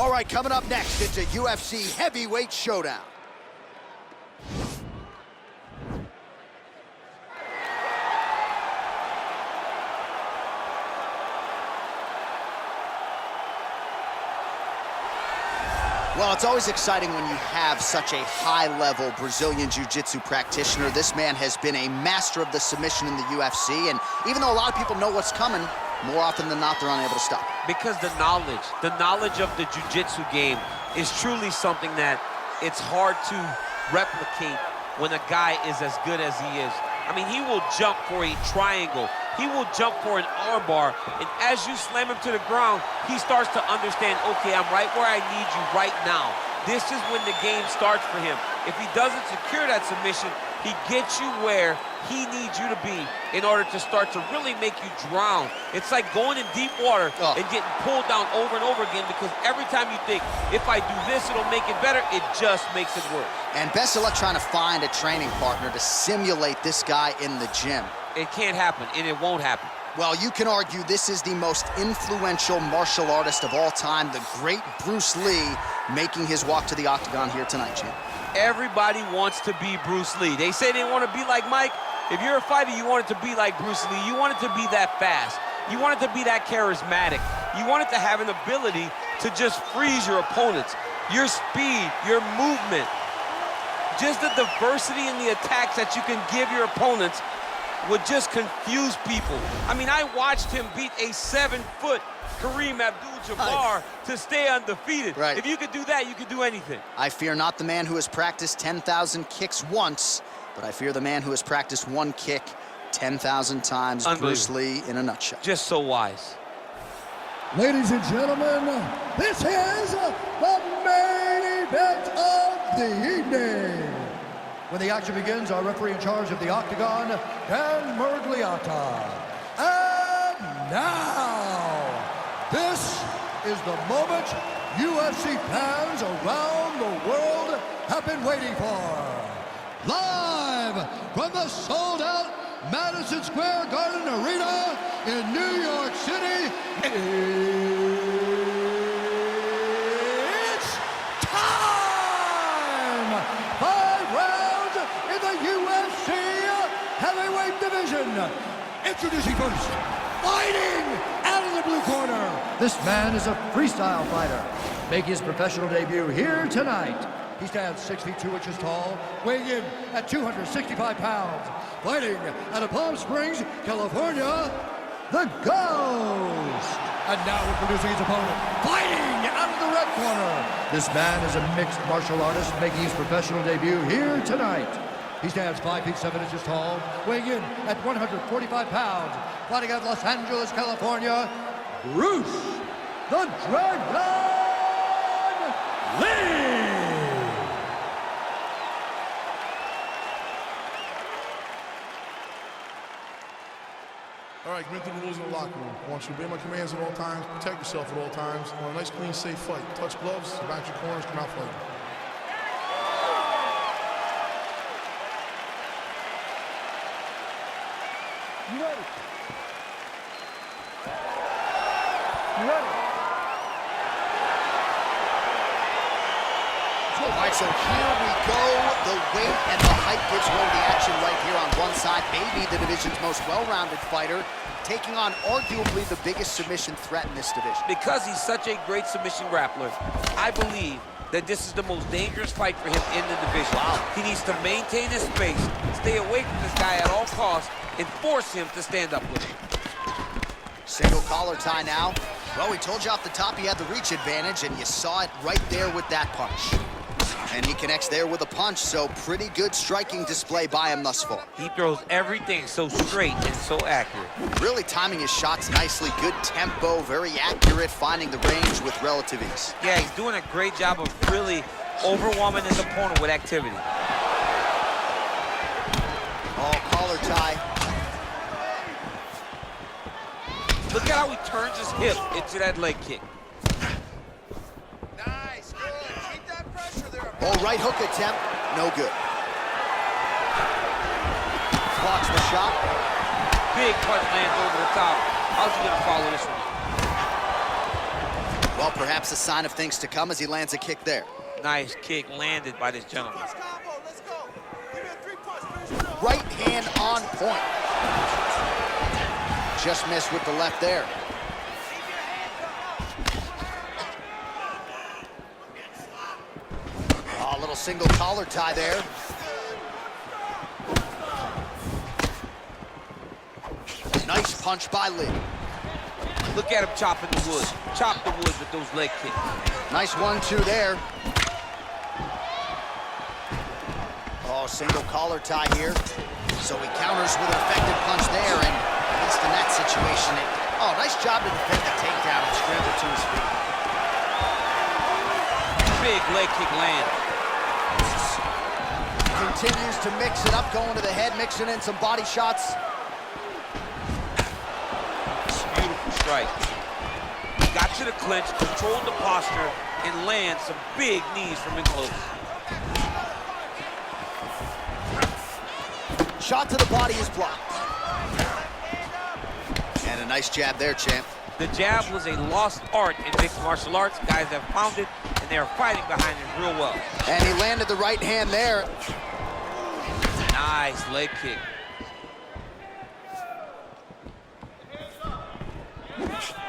All right, coming up next, it's a UFC heavyweight showdown. Well, it's always exciting when you have such a high-level Brazilian Jiu-Jitsu practitioner. This man has been a master of the submission in the UFC, and even though a lot of people know what's coming, more often than not, they're unable to stop. Because the knowledge of the Jiu-Jitsu game is truly something that it's hard to replicate when a guy is as good as he is. I mean, he will jump for a triangle. He will jump for an armbar, and as you slam him to the ground, he starts to understand, okay, I'm right where I need you right now. This is when the game starts for him. If he doesn't secure that submission, he gets you where he needs you to be in order to start to really make you drown. It's like going in deep water and getting pulled down over and over again, because every time you think, if I do this, it'll make it better, it just makes it worse. And best of luck trying to find a training partner to simulate this guy in the gym. It can't happen, and it won't happen. Well, you can argue this is the most influential martial artist of all time, the great Bruce Lee, making his walk to the octagon here tonight, champ. Everybody wants to be Bruce Lee. They say they want to be like Mike. If you're a fighter, you want it to be like Bruce Lee. You want it to be that fast. You want it to be that charismatic. You want it to have an ability to just freeze your opponents. Your speed, your movement, just the diversity in the attacks that you can give your opponents would just confuse people. I mean, I watched him beat a 7-foot Kareem Abdul-Jabbar to stay undefeated. Right. If you could do that, you could do anything. I fear not the man who has practiced 10,000 kicks once, but I fear the man who has practiced one kick 10,000 times. Bruce Lee in a nutshell. Just so wise. Ladies and gentlemen, this is the main event of the evening. When the action begins, our referee in charge of the octagon, Dan Murgliata. And now, this is the moment UFC fans around the world have been waiting for. Live from the sold-out Madison Square Garden Arena in New York City, it's time! 5 rounds in the UFC heavyweight division. Introducing first, fighting out of the blue corner. This man is a freestyle fighter, making his professional debut here tonight. He stands 6 feet 2 inches tall, weighing in at 265 pounds. Fighting out of Palm Springs, California, the Ghost. And now introducing his opponent, fighting out of the red corner. This man is a mixed martial artist, making his professional debut here tonight. He stands 5 feet 7 inches tall, weighing in at 145 pounds. Fighting out of Los Angeles, California, Bruce the Dragon Lee. All right, commit to the rules in the locker room. I want you to obey my commands at all times, protect yourself at all times. I want a nice, clean, safe fight. Touch gloves, back your corners, come out fighting. You ready? You ready? All right, so here we go. The weight and the height gives way to the action right here on one side. Maybe the division's most well-rounded fighter, taking on arguably the biggest submission threat in this division. Because he's such a great submission grappler, I believe that this is the most dangerous fight for him in the division. Wow. He needs to maintain his space, stay away from this guy at all costs, and force him to stand up with him. Single collar tie now. Well, we told you off the top he had the reach advantage, and you saw it right there with that punch. And he connects there with a punch, so pretty good striking display by him thus far. He throws everything so straight and so accurate. Really timing his shots nicely. Good tempo, very accurate, finding the range with relative ease. Yeah, he's doing a great job of really overwhelming his opponent with activity. Oh, collar tie. Look at how he turns his hip into that leg kick. Nice, good. Keep that pressure there. Oh, right hook attempt, no good. Blocks the shot. Big punch lands over the top. How's he gonna follow this one? Well, perhaps a sign of things to come as he lands a kick there. Nice kick landed by this gentleman. Right hand on point. Just missed with the left there. Oh, a little single collar tie there. Nice punch by Lee. Look at him chopping the wood. Chop the wood with those leg kicks. Nice 1-2 there. Oh, single collar tie here. So he counters with an effective punch there, and at least in that situation, oh, nice job to defend the takedown and scramble to his feet. Big leg kick land. Continues to mix it up, going to the head, mixing in some body shots. Beautiful strike. He got to the clinch, controlled the posture, and lands some big knees from in close. Shot to the body is blocked. And a nice jab there, champ. The jab was a lost art in mixed martial arts. Guys have found it, and they are fighting behind it real well. And he landed the right hand there. Nice leg kick.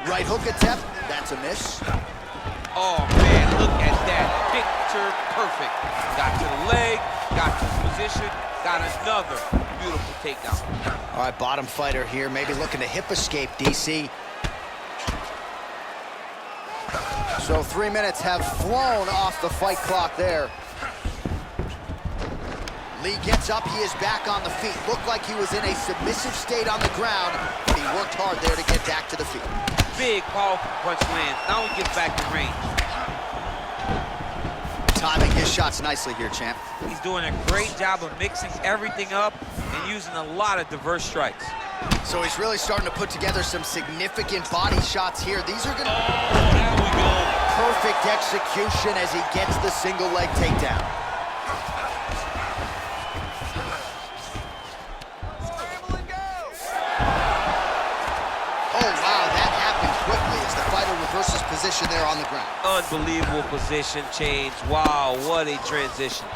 Right hook attempt, that's a miss. Oh, man, look at that. Picture perfect. Got to the leg, got to the position, got another beautiful takedown. All right, bottom fighter here, maybe looking to hip escape, DC. So 3 minutes have flown off the fight clock there. Lee gets up, he is back on the feet. Looked like he was in a submissive state on the ground, but he worked hard there to get back to the feet. Big, powerful punch lands. Now he gets back to range. Timing his shots nicely here, champ. He's doing a great job of mixing everything up and using a lot of diverse strikes. So he's really starting to put together some significant body shots here. These are gonna... Oh, there we go. Perfect execution as he gets the single leg takedown. Oh, wow, that happened quickly as the fighter reverses position there on the ground. Unbelievable position change. Wow, what a transition.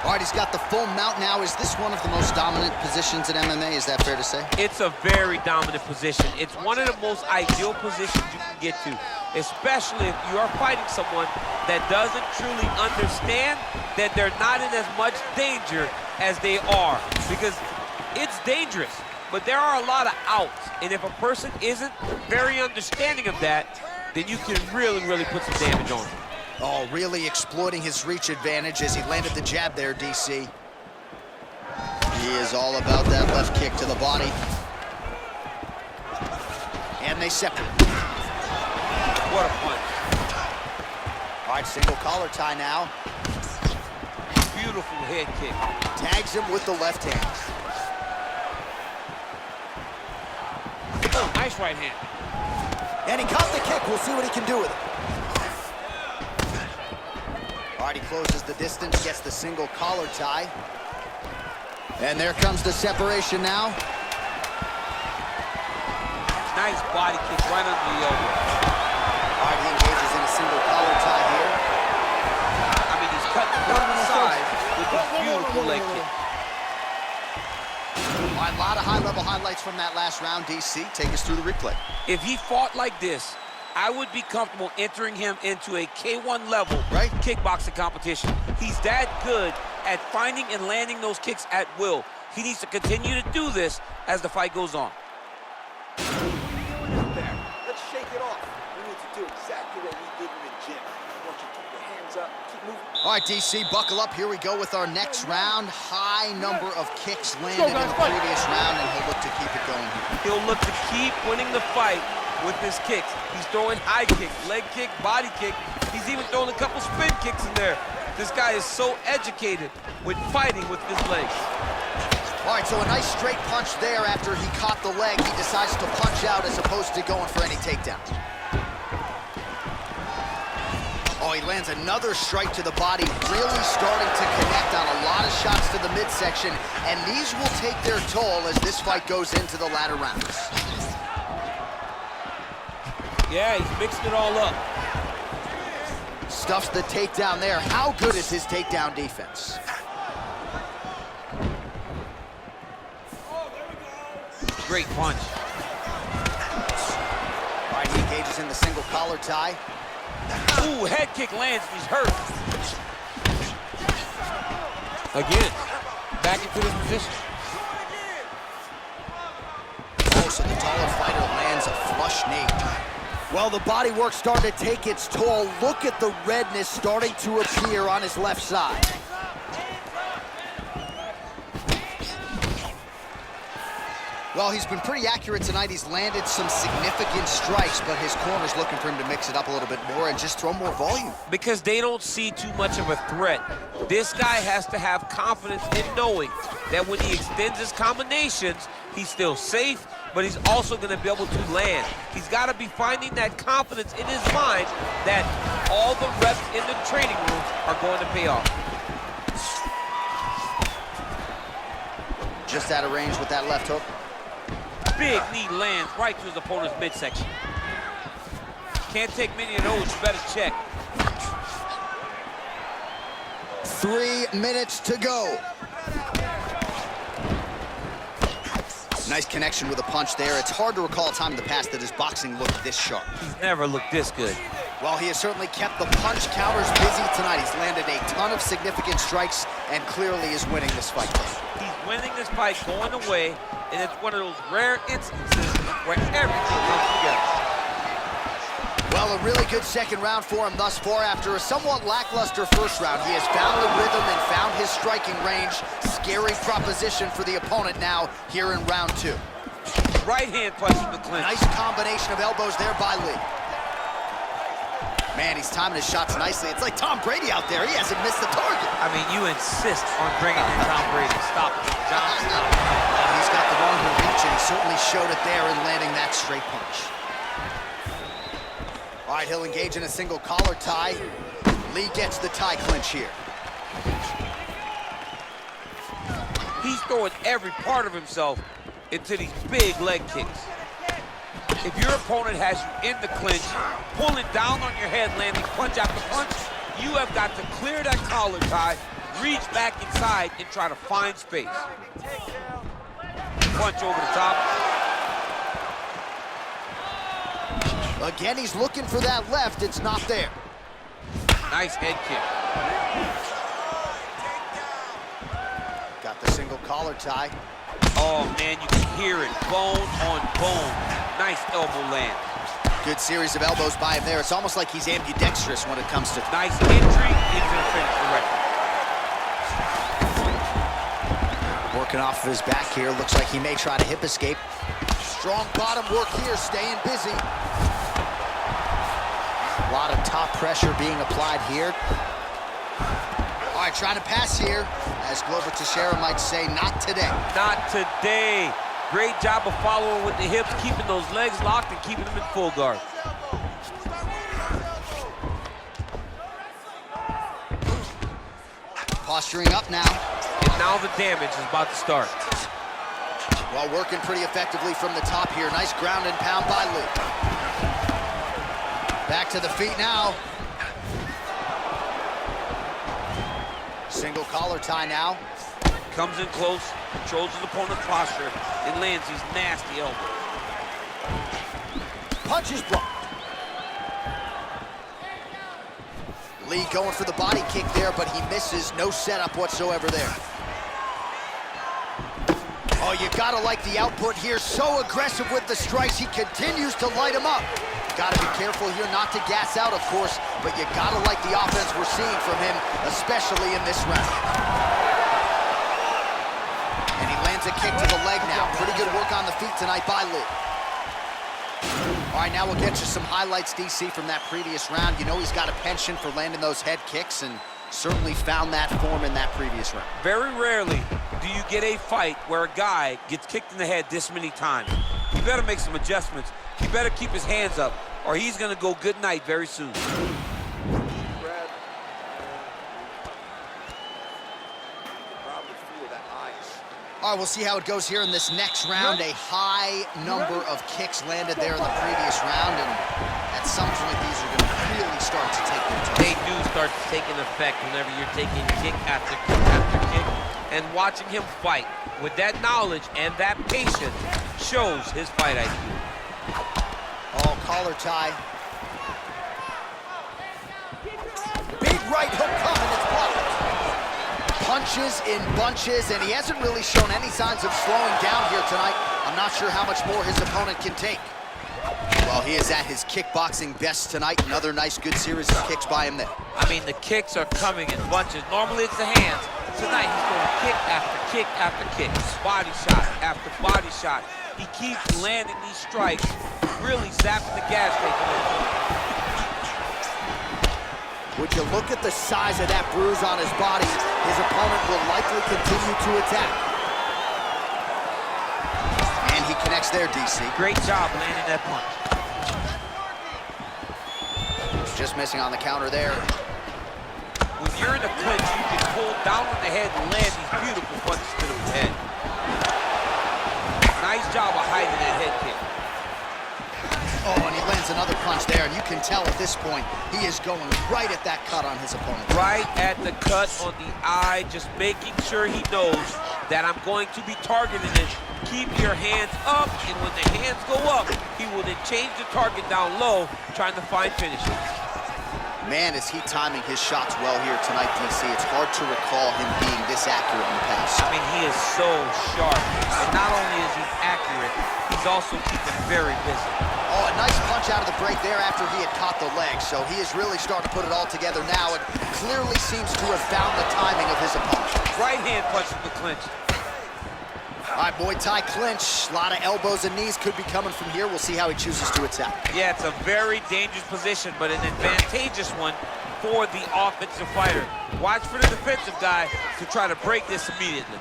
All right, he's got the full mount now. Is this one of the most dominant positions in MMA? Is that fair to say? It's a very dominant position. It's one of the most ideal positions you can get to, especially if you are fighting someone that doesn't truly understand that they're not in as much danger as they are, because it's dangerous, but there are a lot of outs, and if a person isn't very understanding of that, then you can really, really put some damage on them. Oh, really exploiting his reach advantage as he landed the jab there, DC. He is all about that left kick to the body. And they separate. What a punch. All right, single collar tie now. Beautiful head kick. Tags him with the left hand. Oh, nice right hand. And he caught the kick. We'll see what he can do with it. All right, he closes the distance, gets the single collar tie. And there comes the separation now. Nice body kick right under the elbow. All right, he engages in a single collar tie here. I mean, he's cut one side with this beautiful leg kick. All right, a lot of high-level highlights from that last round, DC. Take us through the replay. If he fought like this, I would be comfortable entering him into a K1 level kickboxing competition. He's that good at finding and landing those kicks at will. He needs to continue to do this as the fight goes on. What are you doing out there? Let's shake it off. We need to do exactly what we did in the gym. I want you to keep your hands up, keep moving. All right, DC, buckle up. Here we go with our next round. High number of kicks landed in the previous round, and he'll look to keep it going here. He'll look to keep winning the fight with his kicks. He's throwing high kick, leg kick, body kick. He's even throwing a couple spin kicks in there. This guy is so educated with fighting with his legs. All right, so a nice straight punch there after he caught the leg. He decides to punch out as opposed to going for any takedowns. Oh, he lands another strike to the body, really starting to connect on a lot of shots to the midsection, and these will take their toll as this fight goes into the latter rounds. Yeah, he's mixing it all up. Stuffs the takedown there. How good is his takedown defense? Great punch. All right, he engages in the single collar tie. Ooh, head kick lands, he's hurt. Again, back into this position. Oh, so the taller fighter lands a flush knee. Well, the body work starting to take its toll. Look at the redness starting to appear on his left side. Well, he's been pretty accurate tonight. He's landed some significant strikes, but his corner's looking for him to mix it up a little bit more and just throw more volume. Because they don't see too much of a threat. This guy has to have confidence in knowing that when he extends his combinations, he's still safe, but he's also going to be able to land. He's got to be finding that confidence in his mind that all the reps in the training rooms are going to pay off. Just out of range with that left hook. Big knee lands right to his opponent's midsection. Can't take many of those, you better check. 3 minutes to go. Nice connection with a punch there. It's hard to recall a time in the past that his boxing looked this sharp. He's never looked this good. Well, he has certainly kept the punch counters busy tonight. He's landed a ton of significant strikes and clearly is winning this fight. He's winning this fight going away, and it's one of those rare instances where everything comes together. Well, a really good second round for him thus far. After a somewhat lackluster first round, he has found the rhythm and found his striking range. Scary proposition for the opponent now here in round 2. Right hand punch in the clinch. Nice combination of elbows there by Lee. Man, he's timing his shots nicely. It's like Tom Brady out there. He hasn't missed the target. I mean, you insist on bringing in Tom Brady. Stop it, John. He's got the longer reach, and he certainly showed it there in landing that straight punch. All right, he'll engage in a single collar tie. Lee gets the tie clinch here. He's throwing every part of himself into these big leg kicks. If your opponent has you in the clinch, pulling down on your head, landing punch after punch, you have got to clear that collar tie, reach back inside, and try to find space. Punch over the top. Again, he's looking for that left. It's not there. Nice head kick. Got the single collar tie. Oh, man, you can hear it. Bone on bone. Nice elbow land. Good series of elbows by him there. It's almost like he's ambidextrous when it comes to... Nice entry into the finish direct. Working off of his back here. Looks like he may try to hip escape. Strong bottom work here, staying busy. A lot of top pressure being applied here. All right, trying to pass here. As Glover Teixeira might say, not today. Not today. Great job of following with the hips, keeping those legs locked and keeping them in full guard. Posturing up now. And now the damage is about to start. Well, working pretty effectively from the top here. Nice ground and pound by Lee. Back to the feet now. Single collar tie now. Comes in close, controls his opponent's posture, and lands these nasty elbows. Punch is blocked. Lee going for the body kick there, but he misses. No setup whatsoever there. Oh, you gotta like the output here. So aggressive with the strikes. He continues to light him up. Gotta be careful here not to gas out, of course, but you gotta like the offense we're seeing from him, especially in this round. And he lands a kick to the leg now. Pretty good work on the feet tonight by Lee. All right, now we'll get you some highlights, DC, from that previous round. You know he's got a penchant for landing those head kicks and certainly found that form in that previous round. Very rarely do you get a fight where a guy gets kicked in the head this many times. You better make some adjustments. He better keep his hands up, or he's gonna go good night very soon. All right, we'll see how it goes here in this next round. A high number of kicks landed there in the previous round, and at some point, these are gonna really start to take their toll. They do starts taking effect whenever you're taking kick after kick after kick. And watching him fight with that knowledge and that patience shows his fight IQ. Oh, collar tie. Big right hook coming, it's blocked. Punches in bunches, and he hasn't really shown any signs of slowing down here tonight. I'm not sure how much more his opponent can take. Well, he is at his kickboxing best tonight. Another nice, good series of kicks by him there. I mean, the kicks are coming in bunches. Normally it's the hands. Tonight he's going kick after kick after kick. Body shot after body shot. He keeps landing these strikes, really zapping the gas tank. Would you look at the size of that bruise on his body, his opponent will likely continue to attack. And he connects there, DC. Great job landing that punch. Just missing on the counter there. When you're in a clinch, you can hold down on the head and land these beautiful punches to the head. Nice job of hiding that head kick. Oh, and he lands another punch there, and you can tell at this point, he is going right at that cut on his opponent. Right at the cut on the eye, just making sure he knows that I'm going to be targeting it. Keep your hands up, and when the hands go up, he will then change the target down low, trying to find finishes. Man, is he timing his shots well here tonight, DC. It's hard to recall him being this accurate in the past. I mean, he is so sharp, and not only is he accurate, he's also keeping very busy. Oh, a nice punch out of the break there after he had caught the leg, so he is really starting to put it all together now and clearly seems to have found the timing of his opponent. Right hand punch from the clinch. All right, Muay Thai clinch. A lot of elbows and knees could be coming from here. We'll see how he chooses to attack. Yeah, it's a very dangerous position, but an advantageous one for the offensive fighter. Watch for the defensive guy to try to break this immediately.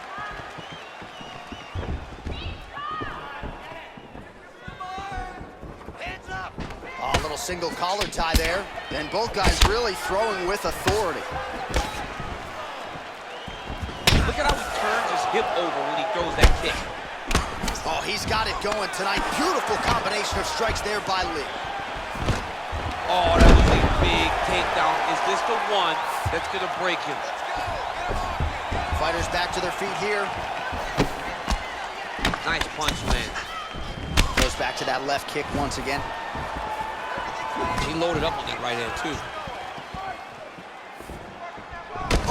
Oh, a little single collar tie there. And both guys really throwing with authority. Look at how he turns his hip over when he throws that kick. Oh, he's got it going tonight. Beautiful combination of strikes there by Lee. Oh, that was a big takedown. Is this the one that's going to break him? Fighters back to their feet here. Nice punch land. Goes back to that left kick once again. He loaded up on that right hand, too.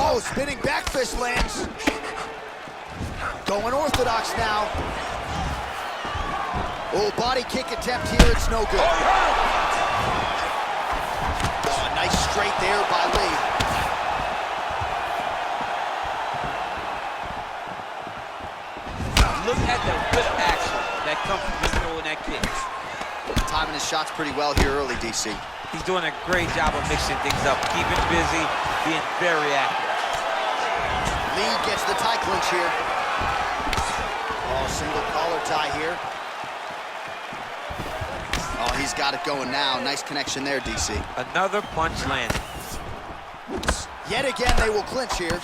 Oh, spinning back fist lands. Going orthodox now. Oh, body kick attempt here. It's no good. Oh, a nice straight there by Lee. Look at the whip action that comes from him throwing that kick. Timing his shots pretty well here early, DC. He's doing a great job of mixing things up, keeping busy, being very active. Lee gets the tie clinch here. Oh, single collar tie here. Oh, he's got it going now. Nice connection there, DC. Another punch landed. Yet again, they will clinch here.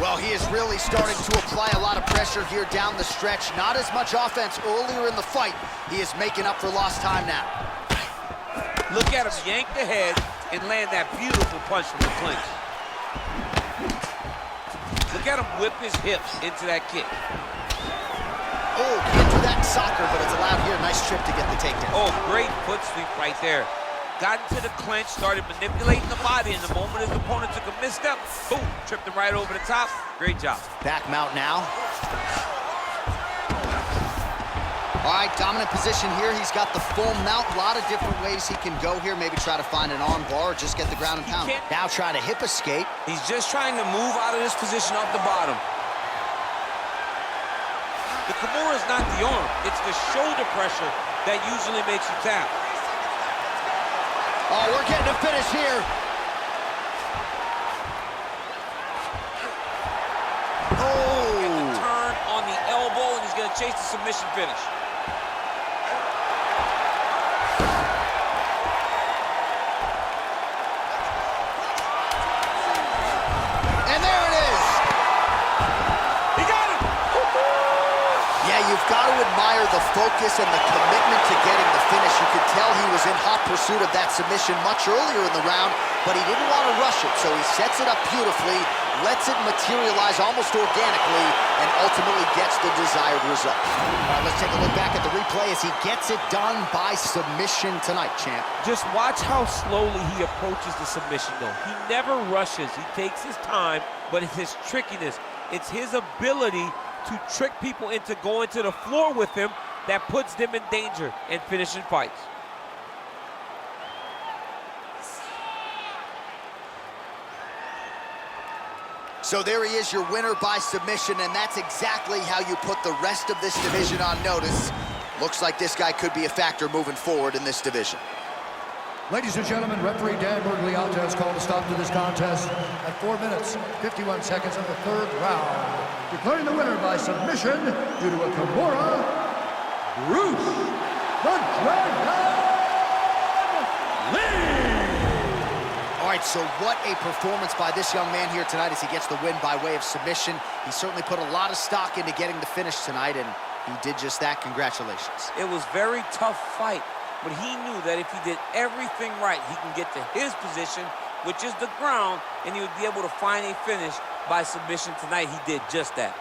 Well, he is really starting to apply a lot of pressure here down the stretch. Not as much offense earlier in the fight. He is making up for lost time now. Look at him yank the head and land that beautiful punch from the clinch. Look at him whip his hips into that kick. Oh, can't do that in soccer, but it's allowed here. Nice trip to get the takedown. Oh, great foot sweep right there. Got into the clinch, started manipulating the body, and the moment his opponent took a misstep, boom, tripped him right over the top. Great job. Back mount now. All right, dominant position here. He's got the full mount. A lot of different ways he can go here. Maybe try to find an arm bar or just get the ground and pound. Now try to hip escape. He's just trying to move out of this position off the bottom. The Kimura is not the arm. It's the shoulder pressure that usually makes you tap. Oh, we're getting a finish here. Oh! Turn on the elbow, and he's going to chase the submission finish. And there it is. He got him! Yeah, you've got to admire admire the focus and the commitment to getting the finish. You could tell he was in hot pursuit of that submission much earlier in the round, but he didn't want to rush it, so he sets it up beautifully, lets it materialize almost organically, and ultimately gets the desired result. All right, let's take a look back at the replay as he gets it done by submission tonight, champ. Just watch how slowly he approaches the submission, though. He never rushes. He takes his time, but it's his trickiness. It's his ability to trick people into going to the floor with him that puts them in danger and finishing fights. So there he is, your winner by submission, and that's exactly how you put the rest of this division on notice. Looks like this guy could be a factor moving forward in this division. Ladies and gentlemen, referee Dan Bergliata has called a stop to this contest at 4 minutes, 51 seconds of the third round, declaring the winner by submission due to a Kimura, Bruce the Dragon Lee! All right, so what a performance by this young man here tonight as he gets the win by way of submission. He certainly put a lot of stock into getting the finish tonight, and he did just that. Congratulations. It was a very tough fight, but he knew that if he did everything right, he can get to his position, which is the ground, and he would be able to find a finish by submission tonight. He did just that.